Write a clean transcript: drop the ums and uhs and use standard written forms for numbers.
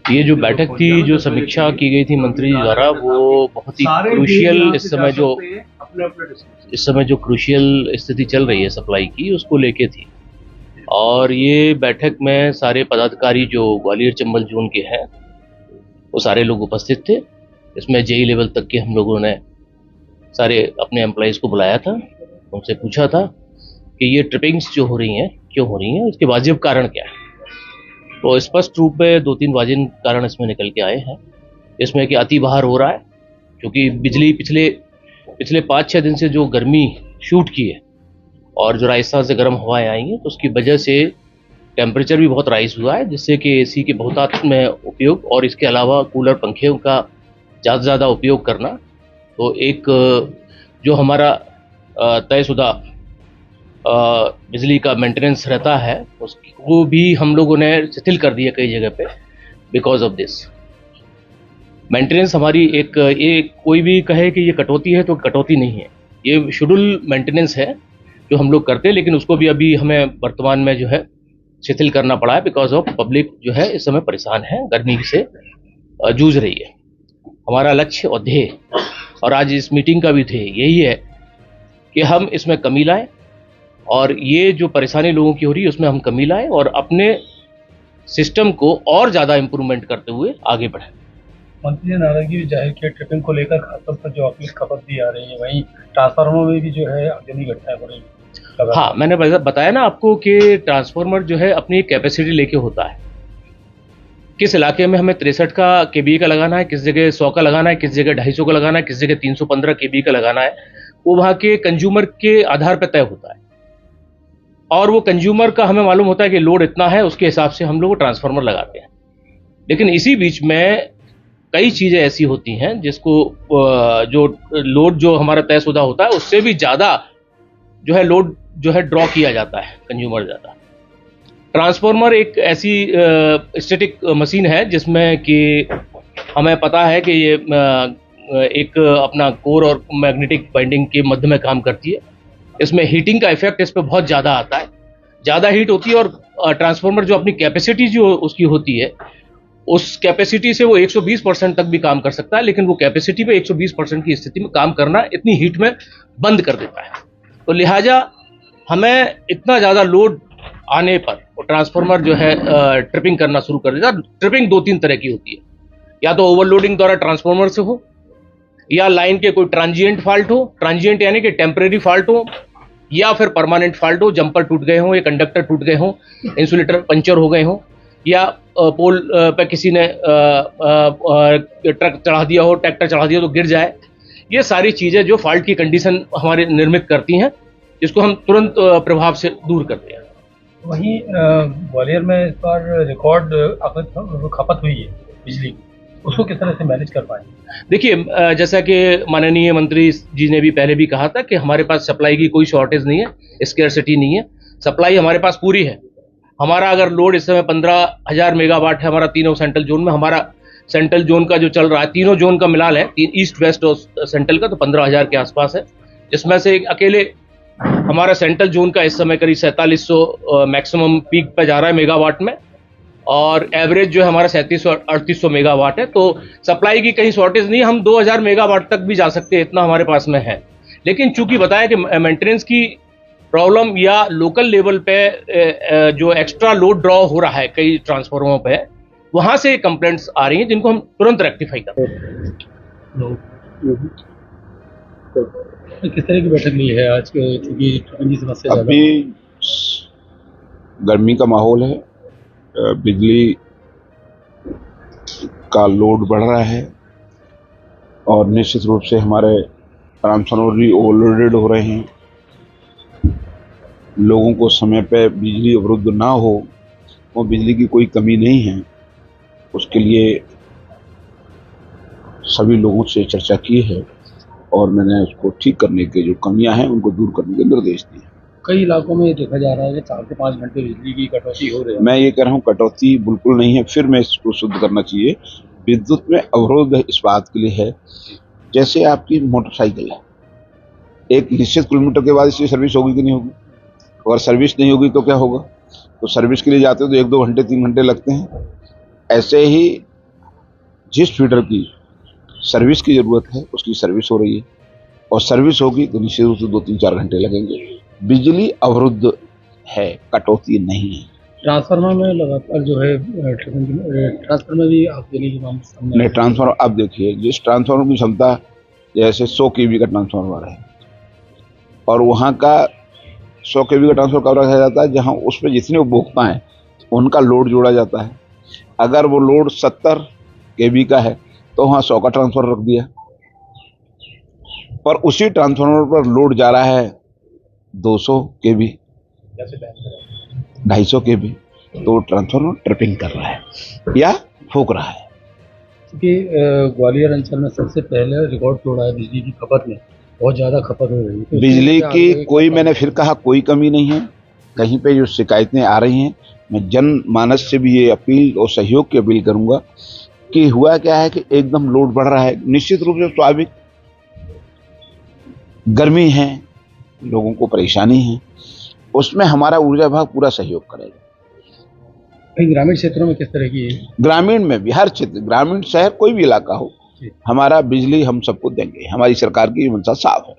ये जो बैठक थी, जो समीक्षा की गई थी मंत्री जी द्वारा, वो बहुत ही क्रूशियल इस समय जो क्रूशियल स्थिति चल रही है सप्लाई की, उसको लेके थी। और ये बैठक में सारे पदाधिकारी जो ग्वालियर चंबल जोन के हैं, वो सारे लोग उपस्थित थे। इसमें जेई लेवल तक के हम लोगों ने सारे अपने एम्प्लॉइज को बुलाया था, उनसे पूछा था कि ये ट्रिपिंग्स जो हो रही हैं क्यों हो रही हैं, इसके वाजिब कारण क्या है। तो स्पष्ट रूप में 2-3 वाजिब कारण इसमें निकल के आए हैं। इसमें कि अति बाहर हो रहा है, क्योंकि बिजली पिछले 5-6 दिन से जो गर्मी शूट की है और जो राजस्थान से गर्म हवाएं आई हैं, तो उसकी वजह से टेम्परेचर भी बहुत राइज हुआ है, जिससे कि एसी के बहुतायत में उपयोग और इसके अलावा कूलर पंखे का ज़्यादा से ज़्यादा उपयोग करना, तो एक जो हमारा तयशुदा बिजली का मेंटेनेंस रहता है उसको भी हम लोगों ने शिथिल कर दिया कई जगह पे बिकॉज ऑफ दिस। मेंटेनेंस हमारी ये कोई भी कहे कि ये कटौती है तो कटौती नहीं है, ये शेड्यूल मेंटेनेंस है जो हम लोग करते हैं, लेकिन उसको भी अभी हमें वर्तमान में जो है शिथिल करना पड़ा है बिकॉज ऑफ पब्लिक जो है इस समय परेशान है, गर्मी से जूझ रही है। हमारा लक्ष्य और ध्येय और आज इस मीटिंग का भी ध्येय यही है कि हम इसमें कमी लाएं और ये जो परेशानी लोगों की हो रही है उसमें हम कमी लाएं और अपने सिस्टम को और ज़्यादा इम्प्रूवमेंट करते हुए आगे बढ़ें। मंत्री ने नाराजगी भी जाहिर की ट्रिपिंग को लेकर, खासतौर पर जो अपनी खपत दी आ रही है, वहीं ट्रांसफार्मर में भी जो है अगली घटनाएं हो रही है। हाँ, मैंने बताया ना आपको कि ट्रांसफार्मर जो है अपनी कैपेसिटी लेके होता है। किस इलाके में हमें 63 का केबी का लगाना है, किस जगह 100 का लगाना है, किस जगह 250 का लगाना है, किस जगह 315 केबी का लगाना है, वो वहाँ के कंज्यूमर के आधार पर तय होता है। और वो कंज्यूमर का हमें मालूम होता है कि लोड इतना है, उसके हिसाब से हम लोग ट्रांसफार्मर लगाते हैं। लेकिन इसी बीच में कई चीज़ें ऐसी होती हैं जिसको जो लोड जो हमारा तयशुदा होता है उससे भी ज़्यादा जो है लोड जो है ड्रॉ किया जाता है कंज्यूमर ज़्यादा। ट्रांसफार्मर एक ऐसी स्टैटिक मशीन है जिसमें कि हमें पता है कि ये एक अपना कोर और मैग्नेटिक बाइंडिंग के मध्य में काम करती है। इसमें हीटिंग का इफेक्ट इस पर बहुत ज़्यादा आता है, ज़्यादा हीट होती है और ट्रांसफार्मर जो अपनी कैपेसिटी जो उसकी होती है उस कैपेसिटी से वो 120% तक भी काम कर सकता है, लेकिन वो कैपेसिटी पे 120% की स्थिति में काम करना इतनी हीट में बंद कर देता है। तो लिहाजा हमें इतना ज़्यादा लोड आने पर वो ट्रांसफार्मर जो है ट्रिपिंग करना शुरू कर देता है। ट्रिपिंग 2-3 तरह की होती है, या तो ओवरलोडिंग द्वारा ट्रांसफार्मर से हो, या लाइन के कोई ट्रांजिएंट फॉल्ट हो, ट्रांजिएंट यानी कि टेम्परेरी फॉल्ट हो, या फिर परमानेंट फॉल्ट हो, जंपर टूट गए हों, या कंडक्टर टूट गए हों, इंसुलेटर पंचर हो गए हों, या पोल पे किसी ने ट्रक चढ़ा दिया हो, ट्रैक्टर चढ़ा दिया तो गिर जाए। ये सारी चीज़ें जो फॉल्ट की कंडीशन हमारे निर्मित करती हैं, जिसको हम तुरंत प्रभाव से दूर करते हैं। वहीं ग्वालियर में इस बार रिकॉर्ड खपत हुई है बिजली, उसको किस तरह से मैनेज कर पाएंगे? देखिए, जैसा कि माननीय मंत्री जी ने भी पहले भी कहा था कि हमारे पास सप्लाई की कोई शॉर्टेज नहीं है, स्केर्सिटी नहीं है, सप्लाई हमारे पास पूरी है। हमारा अगर लोड इस समय 15,000 मेगावाट है हमारा तीनों सेंट्रल जोन में। हमारा सेंट्रल जोन का जो चल रहा है, तीनों जोन का मिला लें, ईस्ट वेस्ट और सेंट्रल का, तो 15,000 के आसपास है, जिसमें से अकेले हमारा सेंट्रल जोन का इस समय करीब 4700 मैक्सिमम पीक पे जा रहा है मेगावाट में, और एवरेज जो है हमारा 3700-3800 मेगावाट है। तो सप्लाई की कहीं शॉर्टेज नहीं है, हम 2000 मेगावाट तक भी जा सकते हैं, इतना हमारे पास में है। लेकिन चूंकि बताया कि मेंटेनेंस की प्रॉब्लम या लोकल लेवल पे जो एक्स्ट्रा लोड ड्रॉ हो रहा है कई ट्रांसफार्मरों पे, वहां से कंप्लेंट्स आ रही हैं जिनको हम तुरंत रेक्टिफाई करते हैं। किस तरह की बैठक ली है आज, क्योंकि समस्या अभी गर्मी का माहौल है, बिजली का लोड बढ़ रहा है और निश्चित रूप से हमारे ट्रांसफार्मर भी ओवरलोडेड हो रहे हैं। लोगों को समय पे बिजली अवरुद्ध ना हो, वो बिजली की कोई कमी नहीं है, उसके लिए सभी लोगों से चर्चा की है और मैंने उसको ठीक करने के जो कमियां हैं उनको दूर करने के निर्देश दिए। कई इलाकों में देखा जा रहा है कि 4 से 5 घंटे बिजली की कटौती हो रही है। मैं ये कह रहा हूँ कटौती बिल्कुल नहीं है, फिर मैं इसको शुद्ध करना चाहिए। विद्युत में अवरोध इस बात के लिए है, जैसे आपकी मोटरसाइकिल है, एक निश्चित किलोमीटर के बाद इसकी सर्विस होगी कि नहीं होगी, अगर सर्विस नहीं होगी तो क्या होगा, तो सर्विस के लिए जाते हो तो 1-2 घंटे 3 घंटे लगते हैं। ऐसे ही जिस फीडर की सर्विस की जरूरत है उसकी सर्विस हो रही है, और सर्विस होगी तो निश्चित रूप से 2-3-4 घंटे लगेंगे। बिजली अवरुद्ध है, कटौती नहीं है। ट्रांसफार्मर में लगातार जो है ट्रांसफार्मर भी आगजनी की मामले सामने नहीं, ट्रांसफार्मर आप देखिए, जिस ट्रांसफार्मर की क्षमता जैसे 100 केवी का ट्रांसफार्मर है, और वहाँ का 100 केवी का ट्रांसफार्मर कब रखा जाता है, जहाँ उसमें जितने उपभोक्ता हैं उनका लोड जोड़ा जाता है। अगर वो लोड 70 केवी का है तो वहाँ 100 का ट्रांसफार्मर रख दिया, पर उसी ट्रांसफार्मर पर लोड जा रहा है 200 केवी, 250 केवी, तो ट्रांसफार्मर ट्रिपिंग कर रहा है या फूक रहा है। क्योंकि ग्वालियर अंचल में सबसे पहले रिकॉर्ड तोड़ा है बिजली की खपत में, बहुत ज़्यादा खपत हो रही है। तो बिजली की कोई, मैंने फिर कहा, कोई कमी नहीं है। कहीं पे जो शिकायतें आ रही हैं, मैं जनमानस से भी ये अपील और सहयोग की अपील करूंगा कि हुआ क्या है कि एकदम लोड बढ़ रहा है। निश्चित रूप से स्वाभाविक, गर्मी है, लोगों को परेशानी है, उसमें हमारा ऊर्जा विभाग पूरा सहयोग करेगा। ग्रामीण क्षेत्रों में किस तरह की है? ग्रामीण में भी, हर क्षेत्र, ग्रामीण शहर कोई भी इलाका हो, हमारा बिजली हम सबको देंगे। हमारी सरकार की मंशा साफ है।